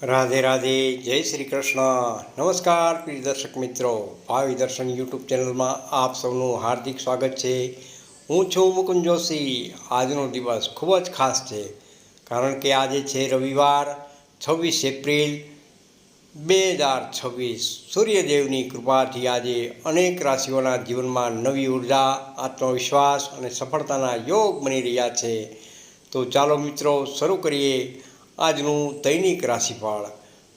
રાધે રાધે, જય શ્રી કૃષ્ણ. નમસ્કાર પ્રિય દર્શક મિત્રો, ભાવિ દર્શન યુટ્યુબ ચેનલમાં આપ સૌનું હાર્દિક સ્વાગત છે. હું છું મુકુંદ જોશી. આજનો દિવસ ખૂબ જ ખાસ છે, કારણ કે આજે છે રવિવાર 26 એપ્રિલ 2026. સૂર્યદેવની કૃપાથી આજે અનેક રાશિઓના જીવનમાં નવી ઉર્જા, આત્મવિશ્વાસ અને સફળતાના યોગ બની રહ્યા છે. તો ચાલો મિત્રો, શરૂ કરીએ આજનું દૈનિક રાશિફળ.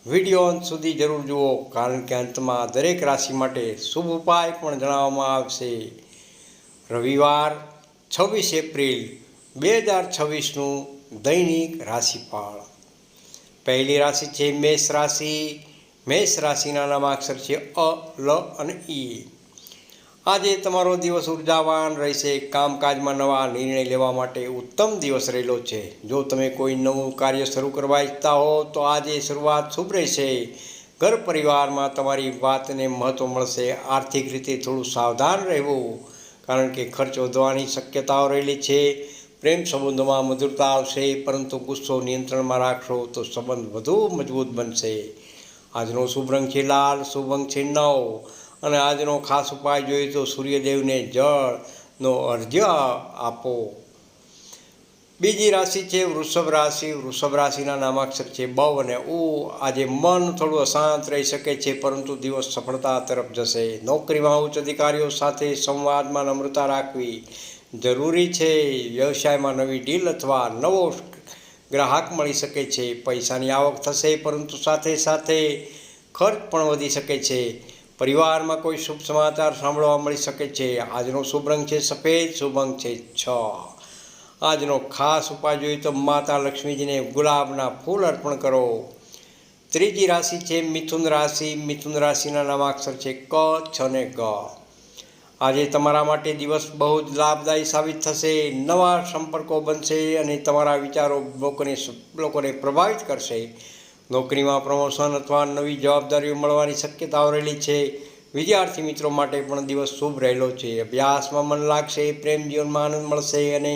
વિડીયો અંત સુધી જરૂર જુઓ, કારણ કે અંતમાં દરેક રાશિ માટે શુભ ઉપાય પણ જણાવવામાં આવશે. રવિવાર 26 એપ્રિલ 2026નું દૈનિક રાશિફળ. પહેલી રાશિ છે મેષ રાશિ. મેષ રાશિના નામાક્ષર છે અ, લ અને ઈ. આજે તમારો દિવસ ઉર્જાવાન રહેશે. કામકાજમાં નવા નિર્ણય લેવા માટે ઉત્તમ દિવસ રહેલો છે. જો તમે કોઈ નવું કાર્ય શરૂ કરવા ઈચ્છતા હો તો આજે શરૂઆત શુભ રહેશે. ઘર પરિવારમાં તમારી વાતને મહત્ત્વ મળશે. આર્થિક રીતે થોડું સાવધાન રહેવું, કારણ કે ખર્ચ વધવાની શક્યતાઓ રહેલી છે. પ્રેમ સંબંધોમાં મધુરતા આવશે, પરંતુ ગુસ્સો નિયંત્રણમાં રાખશો તો સંબંધ વધુ મજબૂત બનશે. આજનો શુભ રંગ છે લાલ, શુભ અંક છે 9 અને આજનો ખાસ ઉપાય જોઈએ તો સૂર્યદેવને જળનો અર્ઘ્ય આપો. બીજી રાશિ છે વૃષભ રાશિ. વૃષભ રાશિના નામાક્ષર છે બ અને ઉ. આજે મન થોડું અશાંત રહી શકે છે, પરંતુ દિવસ સફળતા તરફ જશે. નોકરીમાં ઉચ્ચ અધિકારીઓ સાથે સંવાદમાં નમ્રતા રાખવી જરૂરી છે. વ્યવસાયમાં નવી ડીલ અથવા નવો ગ્રાહક મળી શકે છે. પૈસાની આવક થશે, પરંતુ સાથે સાથે ખર્ચ પણ વધી શકે છે. પરિવારમાં કોઈ શુભ સમાચાર સાંભળવા મળી શકે છે. આજનો શુભ રંગ છે સફેદ, શુભ અંક છે 6. આજનો ખાસ ઉપાય જોઈએ તો માતા લક્ષ્મીજીને ગુલાબના ફૂલ અર્પણ કરો. ત્રીજી રાશિ છે મિથુન રાશિ. મિથુન રાશિના નામાક્ષર છે ક, છ અને ગ. આજે તમારા માટે દિવસ બહુ જ લાભદાયી સાબિત થશે. નવા સંપર્કો બનશે અને તમારા વિચારો લોકોને પ્રભાવિત કરશે. નોકરીમાં પ્રમોશન અથવા નવી જવાબદારીઓ મળવાની શક્યતાઓ રહેલી છે. વિદ્યાર્થી મિત્રો માટે પણ દિવસ શુભ રહેલો છે. અભ્યાસમાં મન લાગશે, પ્રેમ જીવનમાં આનંદ મળશે અને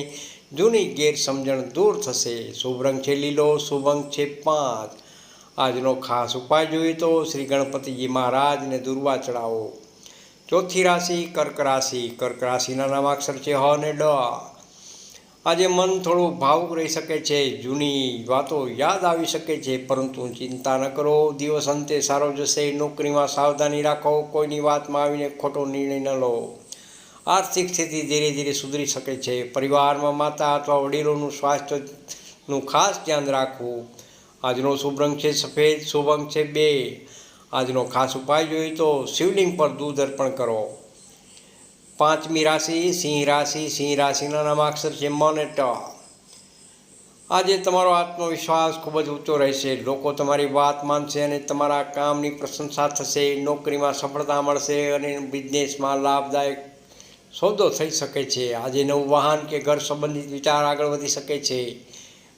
જૂની ગેરસમજણ દૂર થશે. શુભ રંગ છે લીલો, શુભ અંક છે 5. આજનો ખાસ ઉપાય જોઈએ તો શ્રી ગણપતિજી મહારાજને દુર્વા ચડાવો. ચોથી રાશિ કર્ક રાશિ. કર્ક રાશિના નામાક્ષર છે હ અને ડ. આજે મન થોડું ભાવુક રહી શકે છે. જૂની વાતો યાદ આવી શકે છે, પરંતુ ચિંતા ન કરો, દિવસ અંતે સારો જશે. નોકરીમાં સાવધાની રાખો, કોઈની વાતમાં આવીને ખોટો નિર્ણય ન લો. આર્થિક સ્થિતિ ધીરે ધીરે સુધરી શકે છે. પરિવારમાં માતા અથવા વડીલોનું સ્વાસ્થ્યનું ખાસ ધ્યાન રાખવું. આજનો શુભ રંગ છે સફેદ, શુભ અંક છે 2. આજનો ખાસ ઉપાય જોઈએ તો શિવલિંગ પર દૂધ અર્પણ કરો. પાંચમી રાશિ સિંહ રાશિ. સિંહ રાશિના નામાક્ષર છે મ અને ટ. આજે તમારો આત્મવિશ્વાસ ખૂબ જ ઊંચો રહેશે. લોકો તમારી વાત માનશે અને તમારા કામની પ્રશંસા થશે. નોકરીમાં સફળતા મળશે અને બિઝનેસમાં લાભદાયક સોદો થઈ શકે છે. આજે નવું વાહન કે ઘર સંબંધિત વિચાર આગળ વધી શકે છે.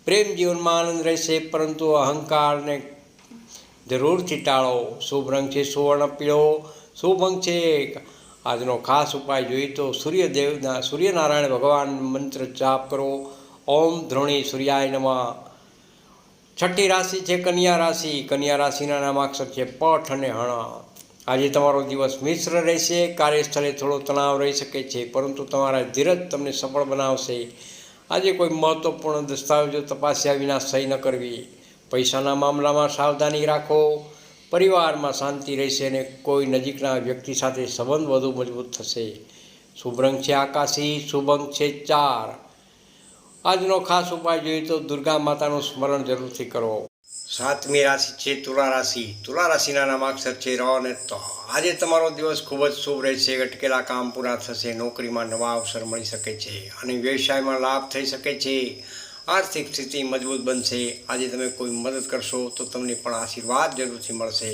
પ્રેમ જીવનમાં આનંદ રહેશે, પરંતુ અહંકારને જરૂરથી ટાળો. શુભ રંગ છે સુવર્ણ પીળો, શુભ અંક છે 1. આજનો ખાસ ઉપાય જોઈએ તો સૂર્યનારાયણ ભગવાન મંત્ર જાપ કરો. ઓમ ધ્રોણી સૂર્યાય નમઃ. છઠ્ઠી રાશિ છે કન્યા રાશિ. કન્યા રાશિના નામાક્ષર છે પઠ અને હણ. આજે તમારો દિવસ મિશ્ર રહેશે. કાર્યસ્થળે થોડો તણાવ રહી શકે છે, પરંતુ તમારા ધીરજ તમને સફળ બનાવશે. આજે કોઈ મહત્વપૂર્ણ દસ્તાવેજો તપાસ્યા વિના સહી ન કરવી. પૈસાના મામલામાં સાવધાની રાખો. પરિવારમાં શાંતિ રહેશે અને કોઈ નજીકના વ્યક્તિ સાથે સંબંધ વધુ મજબૂત થશે. શુભ રંગ છે આકાશી, શુભ અંક છે 4. આજનો ખાસ ઉપાય જોઈએ તો દુર્ગા માતાનું સ્મરણ જરૂરથી કરો. સાતમી રાશિ છે તુલા રાશિ. તુલા રાશિના નામાક્ષર છે ર અને ત. આજે તમારો દિવસ ખૂબ જ શુભ રહેશે. અટકેલા કામ પૂરા થશે. નોકરીમાં નવા અવસર મળી શકે છે અને વ્યવસાયમાં લાભ થઈ શકે છે. આર્થિક સ્થિતિ મજબૂત બનશે. આજે તમે કોઈ મદદ કરશો તો તમને પણ આશીર્વાદ જરૂરથી મળશે.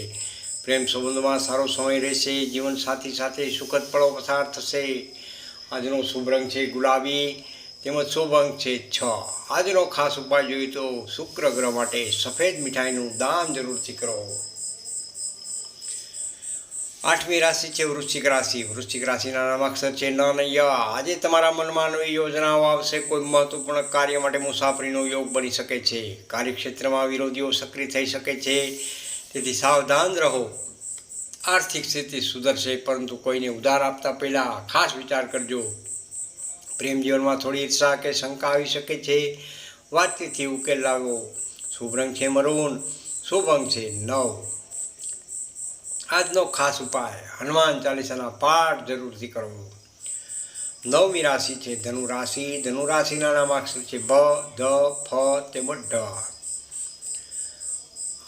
પ્રેમ સંબંધોમાં સારો સમય રહેશે. જીવનસાથી સાથે સુખદ પળો પસાર થશે. આજનો શુભ રંગ છે ગુલાબી તેમજ શુભ અંક છે 6. આજનો ખાસ ઉપાય જોઈએ તો શુક્ર ગ્રહ માટે સફેદ મીઠાઈનું દાન જરૂરથી કરો. આઠમી રાશિ છે વૃશ્ચિક રાશિ. વૃશ્ચિક રાશિના નામાક્ષર છે ન અને ય. આજે તમારા મનમાં નવી યોજનાઓ આવશે. કોઈ મહત્વપૂર્ણ કાર્ય માટે મુસાફરીનો યોગ બની શકે છે. કાર્યક્ષેત્રમાં વિરોધીઓ સક્રિય થઈ શકે છે, તેથી સાવધાન રહો. આર્થિક સ્થિતિ સુધરશે, પરંતુ કોઈને ઉધાર આપતા પહેલાં ખાસ વિચાર કરજો. પ્રેમ જીવનમાં થોડી ઈર્ષા કે શંકા આવી શકે છે. વાતચીતથી ઉકેલ લાવો. શુભ રંગ છે મરૂન. શુભ અંક છે 9. આજનો ખાસ ઉપાય હનુમાન ચાલીસાના પાઠ જરૂરથી કરવો. નવમી રાશિ છે ધનુ રાશિ. ધનુ રાશિના નામાક્ષર છે બ, ધ, ફ તેમજ ઢ.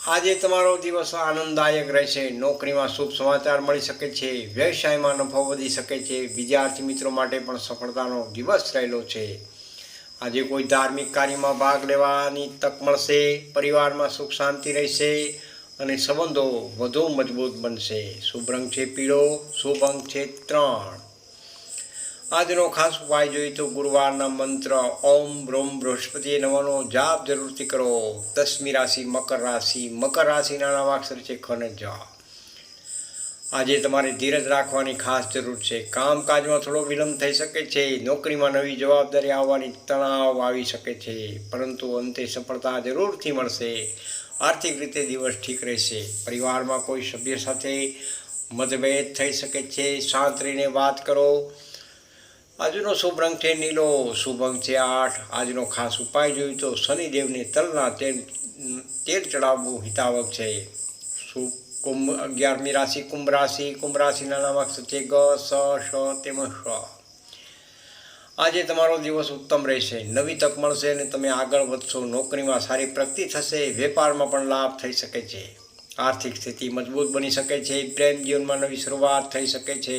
આજે તમારો દિવસ આનંદદાયક રહેશે. નોકરીમાં શુભ સમાચાર મળી શકે છે. વ્યવસાયમાં નફો વધી શકે છે. વિદ્યાર્થી મિત્રો માટે પણ સફળતાનો દિવસ રહેલો છે. આજે કોઈ ધાર્મિક કાર્યમાં ભાગ લેવાની તક મળશે. પરિવારમાં સુખ શાંતિ રહેશે અને સંબંધો વધુ મજબૂત બનશે. શુભ રંગ છે પીળો. શુભ અંક છે 3. આજનો ખાસ ઉપાય જોઈએ તો ગુરુવારના મંત્ર ઓમ બ્રોમ બૃહસ્પતિએ નમઃનો જાપ જરૂરથી કરો. 10મી રાશિ મકર રાશિ. મકર રાશિના નામાક્ષર છે ખ અને જ. આજે તમારે ધીરજ રાખવાની ખાસ જરૂર છે. કામકાજમાં થોડો વિલંબ થઈ શકે છે. નોકરીમાં નવી જવાબદારી આવવાની તણાવ આવી શકે છે, પરંતુ અંતે સફળતા જરૂરથી મળશે. આર્થિક રીતે દિવસ ઠીક રહેશે. પરિવારમાં કોઈ સભ્ય સાથે મતભેદ થઈ શકે છે. શાંત રહીને વાત કરો. આજનો શુભ રંગ છે નીલો. શુભ અંક છે 8. આજનો ખાસ ઉપાય જોઈએ તો શનિદેવને તલના તેલ ચડાવવું હિતાવક છે. શુભ 11મી રાશિ કુંભ રાશિ. કુંભ રાશિના નામાક્ષર છે ગ, સ, શ તેમજ શ. આજે તમારો દિવસ ઉત્તમ રહેશે. નવી તક મળશે અને તમે આગળ વધશો. નોકરીમાં સારી પ્રગતિ થશે. વેપારમાં પણ લાભ થઈ શકે છે. આર્થિક સ્થિતિ મજબૂત બની શકે છે. પ્રેમ જીવનમાં નવી શરૂઆત થઈ શકે છે.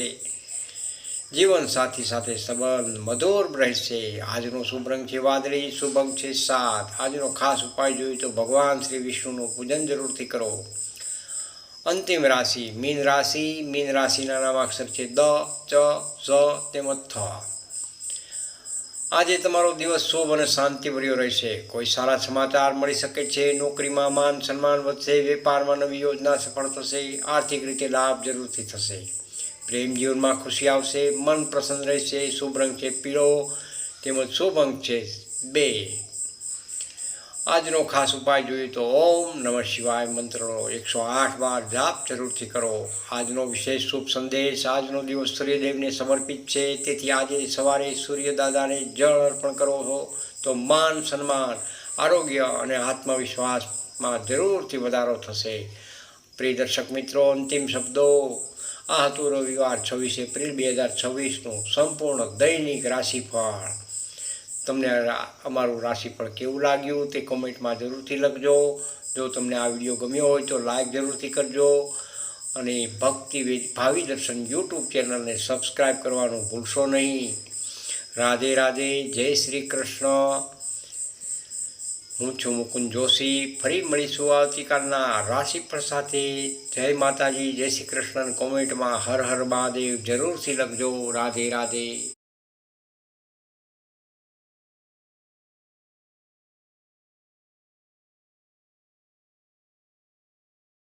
જીવન સાથી સાથે સંબંધ મધુર રહેશે. આજનો શુભ રંગ છે વાદળી. શુભ અંક છે 7. આજનો ખાસ ઉપાય જોઈએ તો ભગવાન શ્રી વિષ્ણુનું પૂજન જરૂરથી કરો. અંતિમ રાશિ મીન રાશિ. મીન રાશિના નામાક્ષર છે દ, ચ, ઝ તેમજ થ. આજે તમારો દિવસ શુભ અને શાંતિભર્યો રહેશે. કોઈ સારા સમાચાર મળી શકે છે. નોકરીમાં માન સન્માન વધશે. વેપારમાં નવી યોજના સફળ થશે. આર્થિક રીતે લાભ જરૂરથી થશે. પ્રેમ જીવનમાં ખુશી આવશે. મન પ્રસન્ન રહેશે. શુભ રંગ છે પીળો તેમજ શુભ અંક છે 2. આજનો ખાસ ઉપાય જોઈએ તો ઓમ નમઃ શિવાય મંત્રનો 108 વાર જાપ જરૂરથી કરો. આજનો વિશેષ શુભ સંદેશ. આજનો દિવસ સૂર્યદેવને સમર્પિત છે, તેથી આજે સવારે સૂર્યદાદાને જળ અર્પણ કરો છો તો માન સન્માન, આરોગ્ય અને આત્મવિશ્વાસમાં જરૂરથી વધારો થશે. પ્રિય દર્શક મિત્રો, અંતિમ શબ્દો. આ હતું રવિવાર 26 એપ્રિલ 2026નું સંપૂર્ણ દૈનિક રાશિફળ. તમને અમારું રાશિફળ કેવું લાગ્યું તે કોમેન્ટમાં જરૂરથી લખજો. જો તમને આ વિડીયો ગમ્યો હોય તો લાઈક જરૂરથી કરજો અને ભક્તિ ભાવિ દર્શન યુટ્યુબ ચેનલને સબસ્ક્રાઈબ કરવાનું ભૂલશો નહીં. રાધે રાધે. જય શ્રી કૃષ્ણ. હું છું મુકુંદ જોશી. ફરી મળીશું આવતીકાલના રાશિફળ સાથે. જય માતાજી, જય શ્રી કૃષ્ણ. કોમેન્ટમાં હર હર મહાદેવ જરૂરથી લખજો. રાધે રાધે.